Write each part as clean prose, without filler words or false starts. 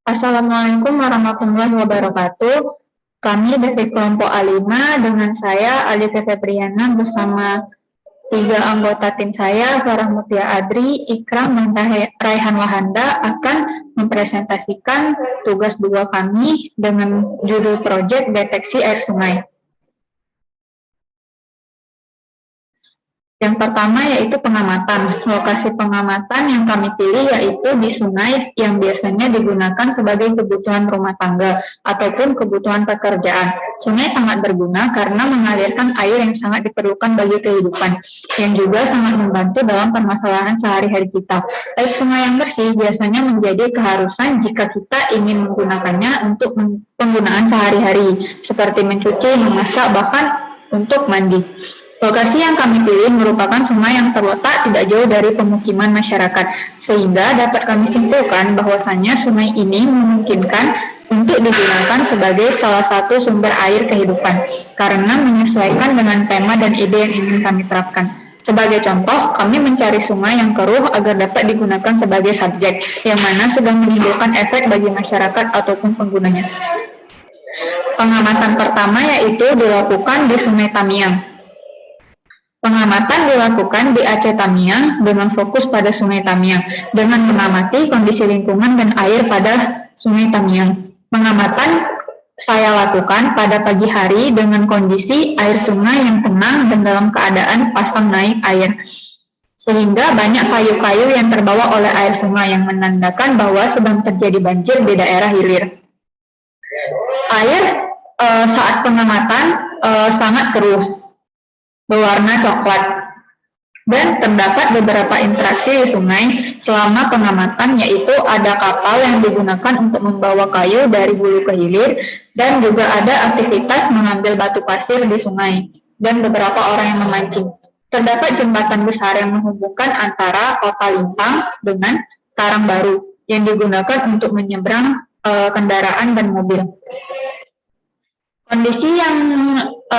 Assalamualaikum warahmatullahi wabarakatuh. Kami dari kelompok A5 dengan saya Alif Febriana bersama tiga anggota tim saya, Farah Mutia Adri, Ikram, dan Raihan Wahanda akan mempresentasikan tugas dua kami dengan judul proyek deteksi air sungai. Yang pertama yaitu pengamatan. Lokasi pengamatan yang kami pilih yaitu di sungai yang biasanya digunakan sebagai kebutuhan rumah tangga ataupun kebutuhan pekerjaan. Sungai sangat berguna karena mengalirkan air yang sangat diperlukan bagi kehidupan, yang juga sangat membantu dalam permasalahan sehari-hari kita. Air sungai yang bersih biasanya menjadi keharusan jika kita ingin menggunakannya untuk penggunaan sehari-hari, seperti mencuci, memasak, bahkan untuk mandi. Lokasi yang kami pilih merupakan sungai yang terletak tidak jauh dari pemukiman masyarakat, sehingga dapat kami simpulkan bahwasannya sungai ini memungkinkan untuk digunakan sebagai salah satu sumber air kehidupan, karena menyesuaikan dengan tema dan ide yang ingin kami terapkan. Sebagai contoh, kami mencari sungai yang keruh agar dapat digunakan sebagai subjek, yang mana sudah menimbulkan efek bagi masyarakat ataupun penggunanya. Pengamatan pertama yaitu dilakukan di Sungai Tamiang. Pengamatan dilakukan di Aceh Tamiang dengan fokus pada Sungai Tamiang, dengan mengamati kondisi lingkungan dan air pada Sungai Tamiang. Pengamatan saya lakukan pada pagi hari dengan kondisi air sungai yang tenang dan dalam keadaan pasang naik air. Sehingga banyak kayu-kayu yang terbawa oleh air sungai yang menandakan bahwa sedang terjadi banjir di daerah hilir. Air saat pengamatan sangat keruh, berwarna coklat, dan terdapat beberapa interaksi di sungai selama pengamatan, yaitu ada kapal yang digunakan untuk membawa kayu dari hulu ke hilir, dan juga ada aktivitas mengambil batu pasir di sungai, dan beberapa orang yang memancing. Terdapat jembatan besar yang menghubungkan antara Kota Lintang dengan Karangbaru yang digunakan untuk menyeberang kendaraan dan mobil.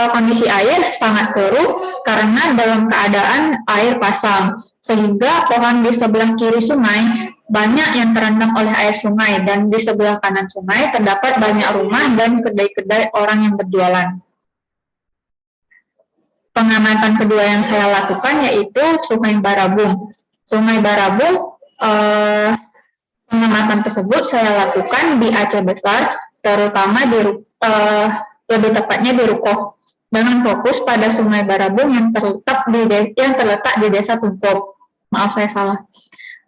Kondisi air sangat keruh karena dalam keadaan air pasang, sehingga pohon di sebelah kiri sungai banyak yang terendam oleh air sungai, dan di sebelah kanan sungai terdapat banyak rumah dan kedai-kedai orang yang berjualan. Pengamatan kedua yang saya lakukan yaitu Sungai Barabung. Sungai Barabung, pengamatan tersebut saya lakukan di Aceh Besar, terutama lebih tepatnya di Rukoh, dengan fokus pada Sungai Barabung yang terletak di Desa Tumpok. Maaf saya salah.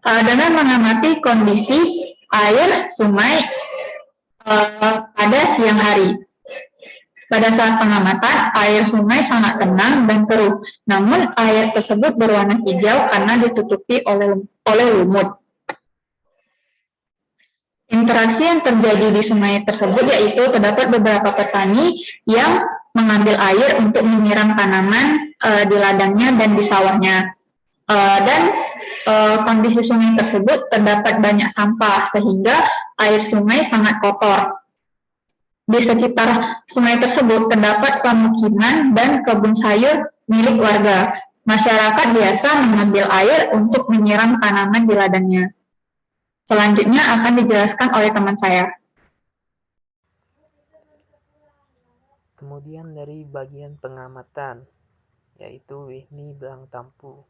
Dengan mengamati kondisi air sungai pada siang hari. Pada saat pengamatan, air sungai sangat tenang dan keruh, namun air tersebut berwarna hijau karena ditutupi oleh lumut. Interaksi yang terjadi di sungai tersebut yaitu terdapat beberapa petani yang mengambil air untuk menyiram tanaman di ladangnya dan di sawahnya. Kondisi sungai tersebut terdapat banyak sampah sehingga air sungai sangat kotor. Di sekitar sungai tersebut terdapat pemukiman dan kebun sayur milik warga. Masyarakat biasa mengambil air untuk menyiram tanaman di ladangnya. Selanjutnya akan dijelaskan oleh teman saya. Kemudian dari bagian pengamatan, yaitu Wihni Belang Tampu.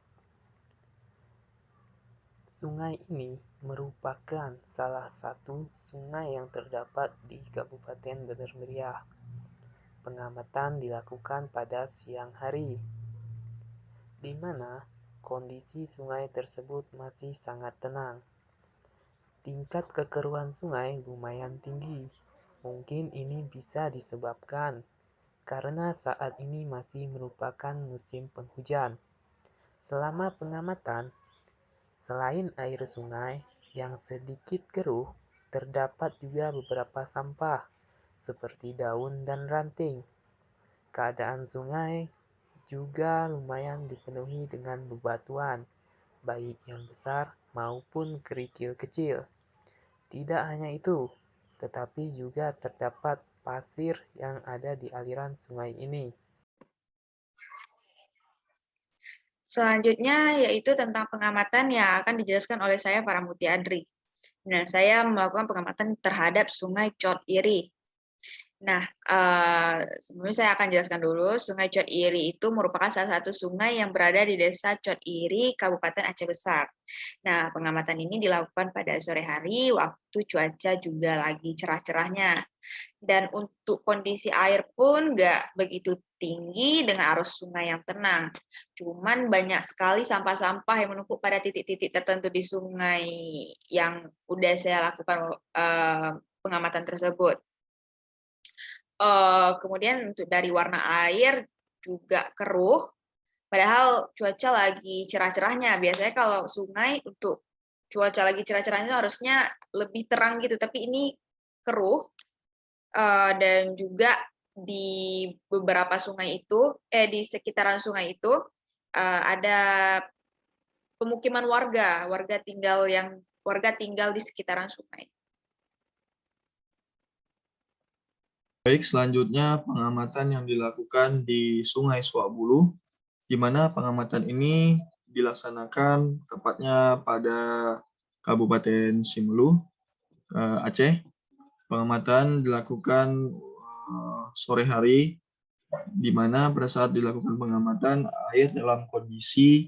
Sungai ini merupakan salah satu sungai yang terdapat di Kabupaten Bener Meriah. Pengamatan dilakukan pada siang hari, di mana kondisi sungai tersebut masih sangat tenang. Tingkat kekeruhan sungai lumayan tinggi. Mungkin ini bisa disebabkan karena saat ini masih merupakan musim penghujan. Selama pengamatan, selain air sungai yang sedikit keruh, terdapat juga beberapa sampah seperti daun dan ranting. Keadaan sungai juga lumayan dipenuhi dengan bebatuan, baik yang besar maupun kerikil kecil. Tidak hanya itu, tetapi juga terdapat pasir yang ada di aliran sungai ini. Selanjutnya yaitu tentang pengamatan yang akan dijelaskan oleh saya Farah Mutia Adri. Nah, saya melakukan pengamatan terhadap Sungai Chot Iri. Nah, sebelumnya saya akan jelaskan dulu, Sungai Chot Iri itu merupakan salah satu sungai yang berada di Desa Chot Iri, Kabupaten Aceh Besar. Nah, pengamatan ini dilakukan pada sore hari, waktu cuaca juga lagi cerah-cerahnya. Dan untuk kondisi air pun nggak begitu tinggi dengan arus sungai yang tenang. Cuman banyak sekali sampah-sampah yang menumpuk pada titik-titik tertentu di sungai yang udah saya lakukan pengamatan tersebut. Kemudian untuk dari warna air juga keruh, padahal cuaca lagi cerah-cerahnya. Biasanya kalau sungai untuk cuaca lagi cerah-cerahnya harusnya lebih terang gitu, tapi ini keruh. Dan juga di beberapa sungai itu, di sekitaran sungai itu ada pemukiman warga tinggal di sekitaran sungai. Baik, selanjutnya pengamatan yang dilakukan di Sungai Suabulu, di mana pengamatan ini dilaksanakan tepatnya pada Kabupaten Simelu, Aceh. Pengamatan dilakukan sore hari, di mana pada saat dilakukan pengamatan air dalam kondisi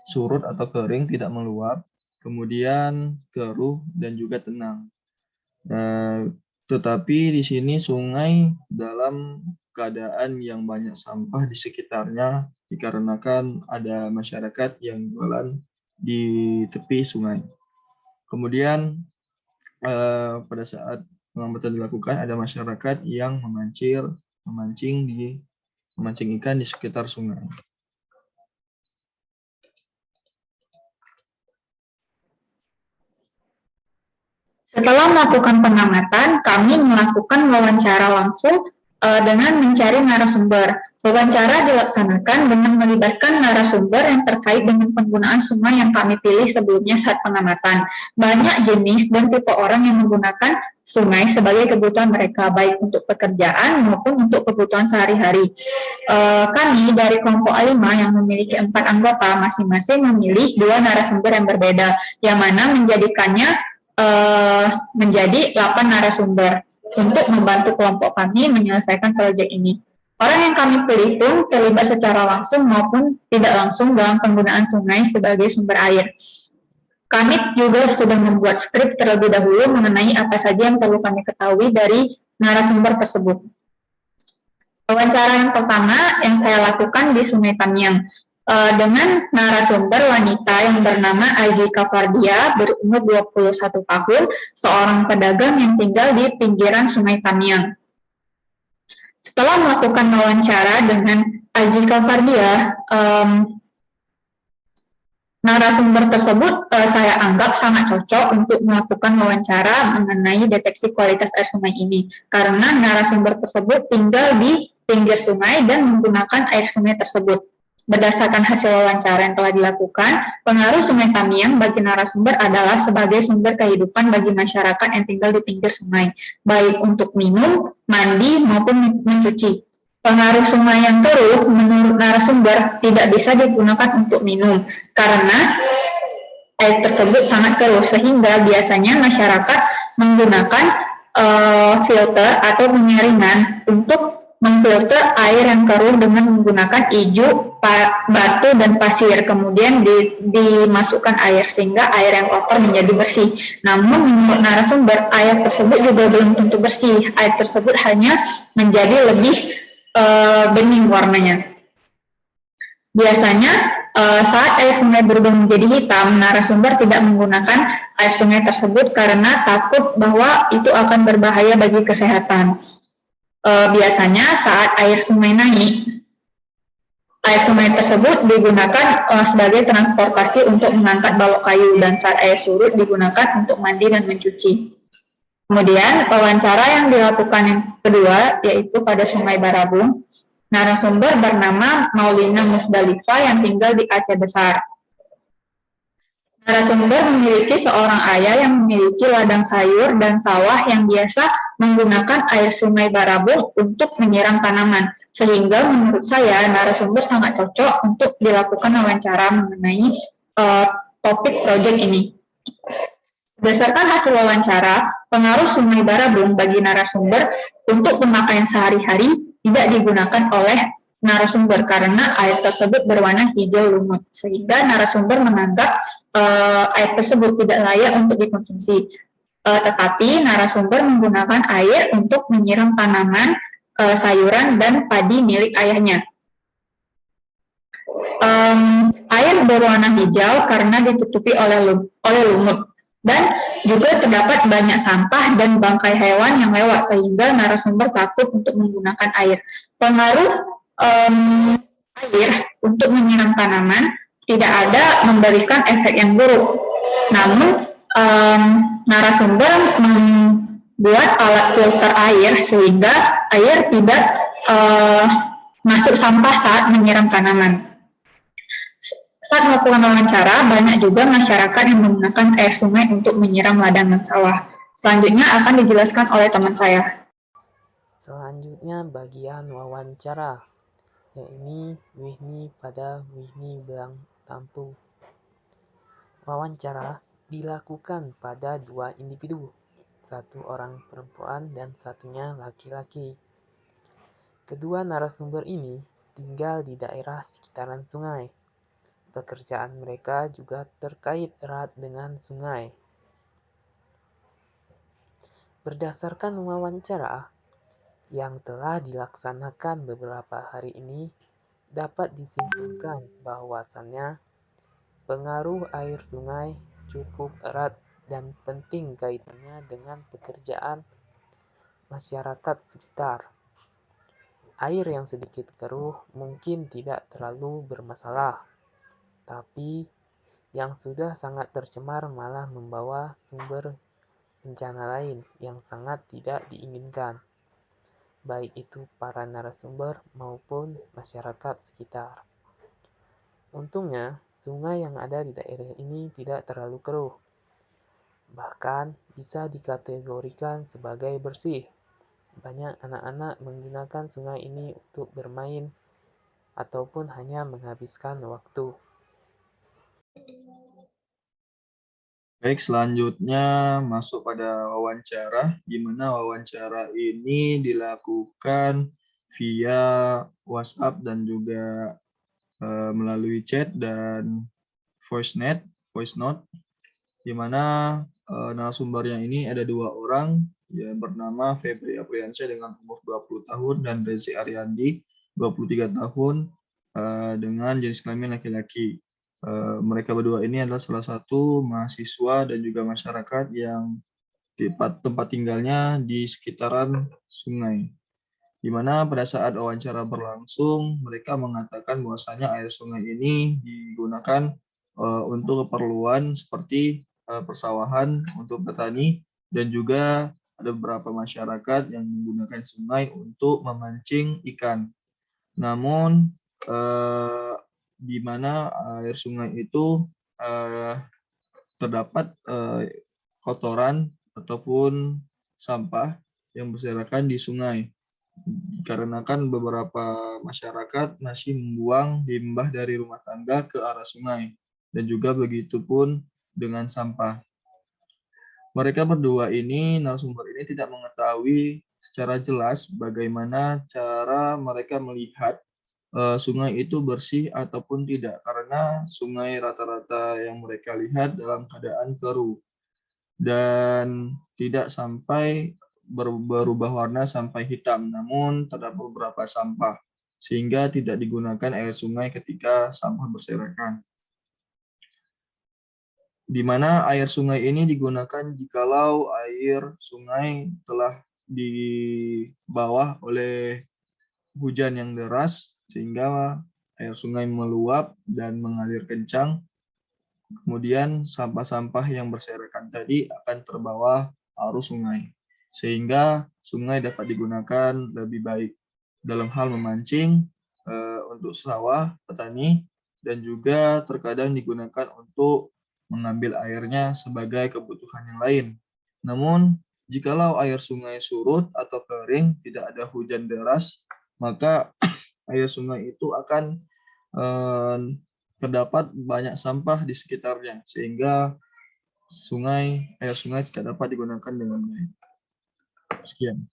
surut atau kering, tidak meluap, kemudian keruh dan juga tenang. Tetapi di sini sungai dalam keadaan yang banyak sampah di sekitarnya dikarenakan ada masyarakat yang jualan di tepi sungai. Kemudian pada saat pengamatan dilakukan ada masyarakat yang memancing ikan di sekitar sungai. Setelah melakukan pengamatan, kami melakukan wawancara langsung dengan mencari narasumber. Wawancara dilaksanakan dengan melibatkan narasumber yang terkait dengan penggunaan sungai yang kami pilih sebelumnya saat pengamatan. Banyak jenis dan tipe orang yang menggunakan sungai sebagai kebutuhan mereka, baik untuk pekerjaan maupun untuk kebutuhan sehari-hari. Kami dari kelompok A5 yang memiliki 4 anggota masing-masing memilih 2 narasumber yang berbeda, yang mana menjadikannya menjadi 8 narasumber untuk membantu kelompok kami menyelesaikan proyek ini. Orang yang kami pilih pun terlibat secara langsung maupun tidak langsung dalam penggunaan sungai sebagai sumber air. Kami juga sudah membuat skrip terlebih dahulu mengenai apa saja yang perlu kami ketahui dari narasumber tersebut. Wawancara yang pertama yang saya lakukan di Sungai Tamiang dengan narasumber wanita yang bernama Azika Fardia, berumur 21 tahun, seorang pedagang yang tinggal di pinggiran Sungai Tamiang. Setelah melakukan wawancara dengan Azika Fardia, narasumber tersebut saya anggap sangat cocok untuk melakukan wawancara mengenai deteksi kualitas air sungai ini, karena narasumber tersebut tinggal di pinggir sungai dan menggunakan air sungai tersebut. Berdasarkan hasil wawancara yang telah dilakukan, pengaruh Sungai Tamiang bagi narasumber adalah sebagai sumber kehidupan bagi masyarakat yang tinggal di pinggir sungai, baik untuk minum, mandi, maupun mencuci. Pengaruh sungai yang keruh menurut narasumber tidak bisa digunakan untuk minum, karena air tersebut sangat keruh, sehingga biasanya masyarakat menggunakan filter atau penyaringan untuk memfilter air yang keruh dengan menggunakan ijuk, batu, dan pasir. Kemudian dimasukkan air sehingga air yang kotor menjadi bersih. Namun menurut narasumber, air tersebut juga belum tentu bersih. Air tersebut hanya menjadi lebih bening warnanya. Biasanya saat air sungai berubah menjadi hitam, narasumber tidak menggunakan air sungai tersebut karena takut bahwa itu akan berbahaya bagi kesehatan. Biasanya saat air sungai naik, air sungai tersebut digunakan sebagai transportasi untuk mengangkat balok kayu, dan saat air surut digunakan untuk mandi dan mencuci. Kemudian wawancara yang dilakukan yang kedua yaitu pada Sungai Barabung. Narasumber bernama Maulina Musdalifah yang tinggal di Aceh Besar. Narasumber memiliki seorang ayah yang memiliki ladang sayur dan sawah yang biasa menggunakan air sungai Barabung untuk menyiram tanaman, sehingga menurut saya narasumber sangat cocok untuk dilakukan wawancara mengenai topik proyek ini. Berdasarkan hasil wawancara, pengaruh Sungai Barabung bagi narasumber untuk pemakaian sehari-hari tidak digunakan oleh narasumber karena air tersebut berwarna hijau lumut, sehingga narasumber menganggap air tersebut tidak layak untuk dikonsumsi. Tetapi narasumber menggunakan air untuk menyiram tanaman, sayuran, dan padi milik ayahnya. Air berwarna hijau karena ditutupi oleh lumut. Dan juga terdapat banyak sampah dan bangkai hewan yang lewat sehingga narasumber takut untuk menggunakan air. Pengaruh air untuk menyiram tanaman tidak ada memberikan efek yang buruk. Namun narasumber membuat alat filter air sehingga air tidak masuk sampah saat menyiram tanaman. Saat melakukan wawancara, banyak juga masyarakat yang menggunakan air sungai untuk menyiram ladang dan sawah. Selanjutnya akan dijelaskan oleh teman saya. Selanjutnya bagian wawancara, yakni Wihni pada Wihni Belang Tampu. Wawancara dilakukan pada 2 individu, satu orang perempuan dan satunya laki-laki. Kedua narasumber ini tinggal di daerah sekitaran sungai. Pekerjaan mereka juga terkait erat dengan sungai. Berdasarkan wawancara yang telah dilaksanakan beberapa hari ini, dapat disimpulkan bahwasannya pengaruh air sungai cukup erat dan penting kaitannya dengan pekerjaan masyarakat sekitar. Air yang sedikit keruh mungkin tidak terlalu bermasalah, tapi yang sudah sangat tercemar malah membawa sumber bencana lain yang sangat tidak diinginkan, baik itu para narasumber maupun masyarakat sekitar. Untungnya, sungai yang ada di daerah ini tidak terlalu keruh, bahkan bisa dikategorikan sebagai bersih. Banyak anak-anak menggunakan sungai ini untuk bermain ataupun hanya menghabiskan waktu. Baik, selanjutnya masuk pada wawancara, di mana wawancara ini dilakukan via WhatsApp dan juga melalui chat dan voice note, di mana narasumbernya ini ada 2 orang, yang bernama Febri Apriansyah dengan umur 20 tahun dan Rezi Ariandi 23 tahun dengan jenis kelamin laki-laki. Mereka berdua ini adalah salah satu mahasiswa dan juga masyarakat yang tempat tinggalnya di sekitaran sungai. Di mana pada saat wawancara berlangsung, mereka mengatakan bahwasanya air sungai ini digunakan untuk keperluan seperti persawahan untuk petani, dan juga ada beberapa masyarakat yang menggunakan sungai untuk memancing ikan. Namun di mana air sungai itu terdapat kotoran ataupun sampah yang berserakan di sungai, dikarenakan beberapa masyarakat masih membuang limbah dari rumah tangga ke arah sungai, dan juga begitu pun dengan sampah. Mereka berdua ini, narasumber ini, tidak mengetahui secara jelas bagaimana cara mereka melihat sungai itu bersih ataupun tidak, karena sungai rata-rata yang mereka lihat dalam keadaan keruh dan tidak sampai berubah warna sampai hitam, namun terdapat beberapa sampah sehingga tidak digunakan air sungai ketika sampah berserakan. Di mana air sungai ini digunakan jikalau air sungai telah di bawah oleh hujan yang deras sehingga air sungai meluap dan mengalir kencang. Kemudian sampah-sampah yang berserakan tadi akan terbawa arus sungai, sehingga sungai dapat digunakan lebih baik dalam hal memancing untuk sawah petani, dan juga terkadang digunakan untuk mengambil airnya sebagai kebutuhan yang lain. Namun, jikalau air sungai surut atau kering, tidak ada hujan deras, maka air sungai itu akan terdapat banyak sampah di sekitarnya, sehingga air sungai tidak dapat digunakan dengan baik. Sekian.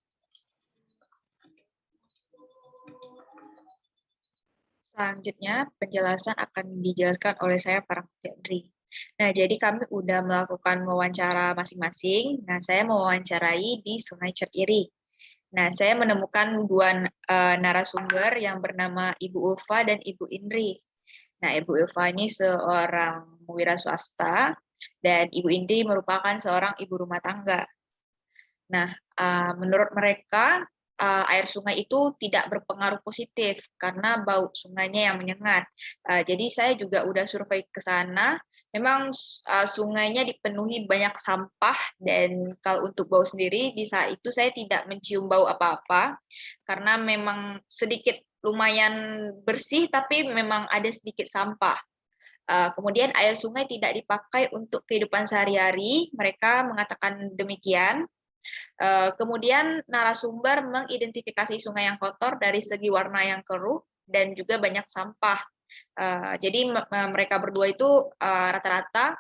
Selanjutnya, penjelasan akan dijelaskan oleh saya, Pak Febri. Nah, jadi kami udah melakukan wawancara masing-masing. Nah, saya mewawancarai di Sungai Iri. Nah, saya menemukan dua narasumber yang bernama Ibu Ulfa dan Ibu Indri. Nah, Ibu Ulfa ini seorang wira swasta dan Ibu Indri merupakan seorang ibu rumah tangga. Nah, menurut mereka air sungai itu tidak berpengaruh positif karena bau sungainya yang menyengat. Jadi saya juga udah survei ke sana. Memang sungainya dipenuhi banyak sampah dan kalau untuk bau sendiri di saat itu saya tidak mencium bau apa-apa karena memang sedikit lumayan bersih tapi memang ada sedikit sampah. Kemudian air sungai tidak dipakai untuk kehidupan sehari-hari. Mereka mengatakan demikian. Kemudian narasumber mengidentifikasi sungai yang kotor dari segi warna yang keruh dan juga banyak sampah. Jadi mereka berdua itu rata-rata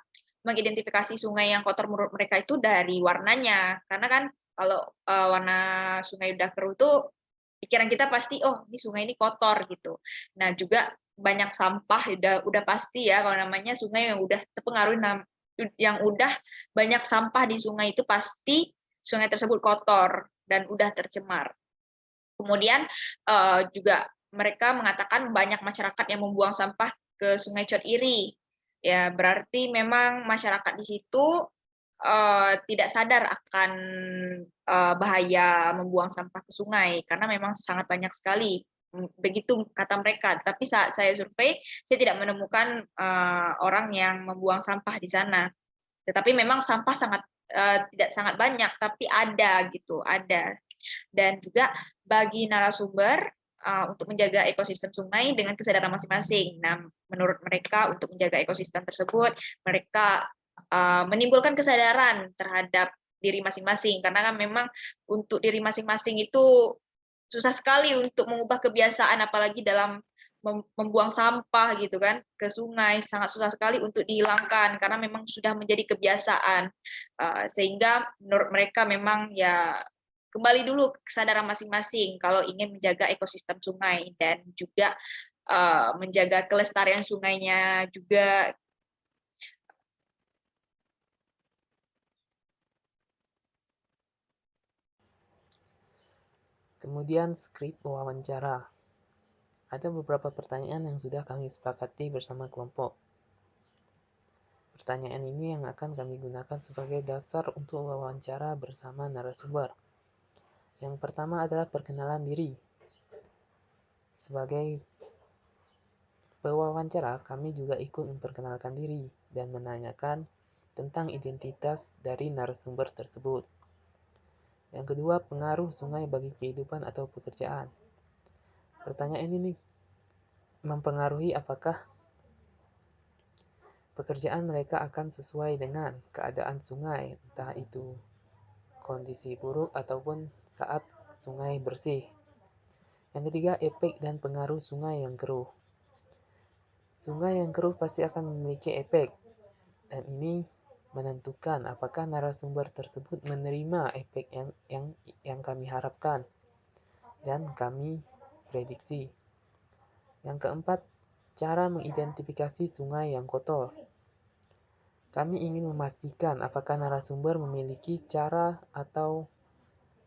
mengidentifikasi sungai yang kotor menurut mereka itu dari warnanya. Karena kan kalau warna sungai udah keruh tuh pikiran kita pasti oh ini sungai ini kotor gitu. Nah juga banyak sampah udah pasti ya kalau namanya sungai yang udah terpengaruh yang udah banyak sampah di sungai itu pasti sungai tersebut kotor dan udah tercemar. Kemudian juga mereka mengatakan banyak masyarakat yang membuang sampah ke Sungai Iri. Ya, berarti memang masyarakat di situ tidak sadar akan bahaya membuang sampah ke sungai karena memang sangat banyak sekali. Begitu kata mereka. Tapi saat saya survei, saya tidak menemukan orang yang membuang sampah di sana. Tetapi memang sampah tidak sangat banyak, tapi ada gitu, ada. Dan juga bagi narasumber untuk menjaga ekosistem sungai dengan kesadaran masing-masing. Nah, menurut mereka untuk menjaga ekosistem tersebut, mereka menimbulkan kesadaran terhadap diri masing-masing. Karena kan memang untuk diri masing-masing itu susah sekali untuk mengubah kebiasaan, apalagi dalam membuang sampah gitu kan ke sungai, sangat susah sekali untuk dihilangkan karena memang sudah menjadi kebiasaan. Sehingga menurut mereka memang ya kembali dulu kesadaran masing-masing kalau ingin menjaga ekosistem sungai dan juga menjaga kelestarian sungainya juga. Kemudian skrip wawancara. Ada beberapa pertanyaan yang sudah kami sepakati bersama kelompok. Pertanyaan ini yang akan kami gunakan sebagai dasar untuk wawancara bersama narasumber. Yang pertama adalah perkenalan diri. Sebagai pewawancara, kami juga ikut memperkenalkan diri dan menanyakan tentang identitas dari narasumber tersebut. Yang kedua, pengaruh sungai bagi kehidupan atau pekerjaan. Pertanyaan ini mempengaruhi apakah pekerjaan mereka akan sesuai dengan keadaan sungai, entah itu kondisi buruk ataupun saat sungai bersih. Yang ketiga, efek dan pengaruh sungai yang keruh. Sungai yang keruh pasti akan memiliki efek, dan ini menentukan apakah narasumber tersebut menerima efek yang kami harapkan dan kami prediksi. Yang keempat, cara mengidentifikasi sungai yang kotor. Kami ingin memastikan apakah narasumber memiliki cara atau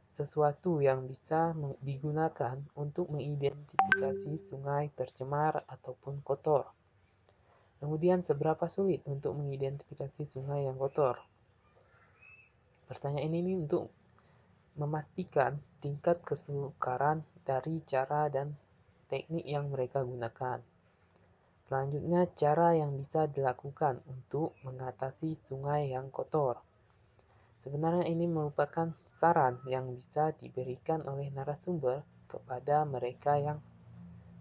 sesuatu yang bisa digunakan untuk mengidentifikasi sungai tercemar ataupun kotor. Kemudian, seberapa sulit untuk mengidentifikasi sungai yang kotor? Pertanyaan ini untuk memastikan tingkat kesukaran dari cara dan teknik yang mereka gunakan. Selanjutnya, cara yang bisa dilakukan untuk mengatasi sungai yang kotor. Sebenarnya ini merupakan saran yang bisa diberikan oleh narasumber kepada mereka yang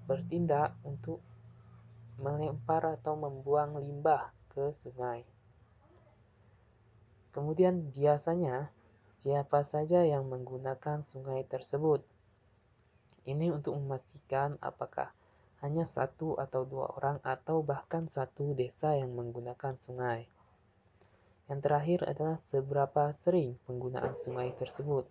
bertindak untuk melempar atau membuang limbah ke sungai. Kemudian biasanya siapa saja yang menggunakan sungai tersebut? Ini untuk memastikan apakah hanya satu atau dua orang atau bahkan satu desa yang menggunakan sungai. Yang terakhir adalah seberapa sering penggunaan sungai tersebut.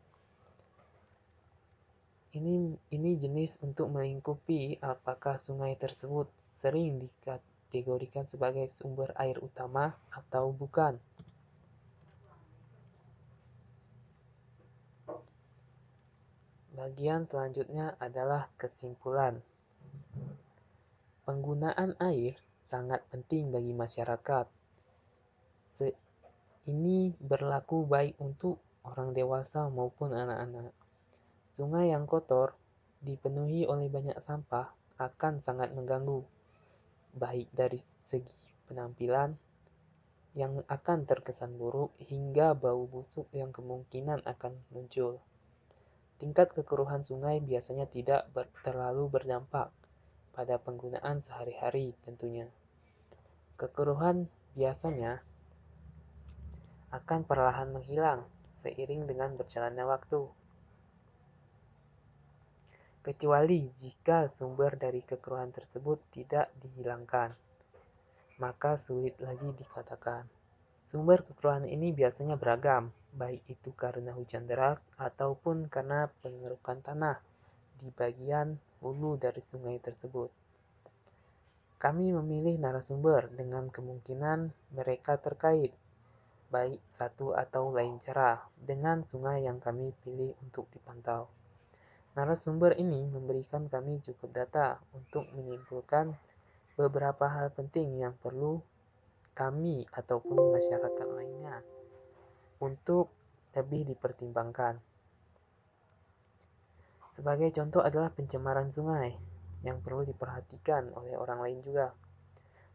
Ini jenis untuk melingkupi apakah sungai tersebut sering dikategorikan sebagai sumber air utama atau bukan. Bagian selanjutnya adalah kesimpulan. Penggunaan air sangat penting bagi masyarakat. Ini berlaku baik untuk orang dewasa maupun anak-anak. Sungai yang kotor dipenuhi oleh banyak sampah akan sangat mengganggu, baik dari segi penampilan yang akan terkesan buruk hingga bau busuk yang kemungkinan akan muncul. Tingkat kekeruhan sungai biasanya tidak terlalu berdampak pada penggunaan sehari-hari tentunya. Kekeruhan biasanya akan perlahan menghilang seiring dengan berjalannya waktu. Kecuali jika sumber dari kekeruhan tersebut tidak dihilangkan, maka sulit lagi dikatakan. Sumber kekeruhan ini biasanya beragam, baik itu karena hujan deras ataupun karena pengerukan tanah di bagian hulu dari sungai tersebut. Kami memilih narasumber dengan kemungkinan mereka terkait, baik satu atau lain cara, dengan sungai yang kami pilih untuk dipantau. Narasumber ini memberikan kami cukup data untuk menyimpulkan beberapa hal penting yang perlu kami ataupun masyarakat lainnya untuk lebih dipertimbangkan. Sebagai contoh adalah pencemaran sungai yang perlu diperhatikan oleh orang lain juga.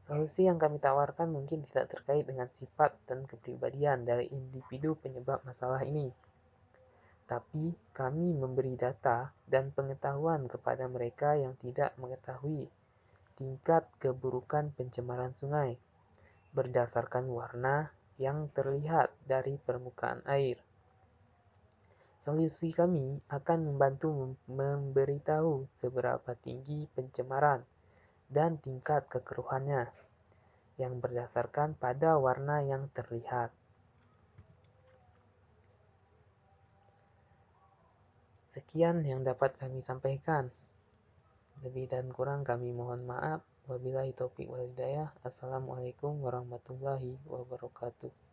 Solusi yang kami tawarkan mungkin tidak terkait dengan sifat dan kepribadian dari individu penyebab masalah ini. Tapi kami memberi data dan pengetahuan kepada mereka yang tidak mengetahui tingkat keburukan pencemaran sungai berdasarkan warna yang terlihat dari permukaan air. Solusi kami akan membantu memberitahu seberapa tinggi pencemaran dan tingkat kekeruhannya yang berdasarkan pada warna yang terlihat. Sekian yang dapat kami sampaikan. Lebih dan kurang kami mohon maaf. Wabillahi taufiq wal hidayah. Assalamualaikum warahmatullahi wabarakatuh.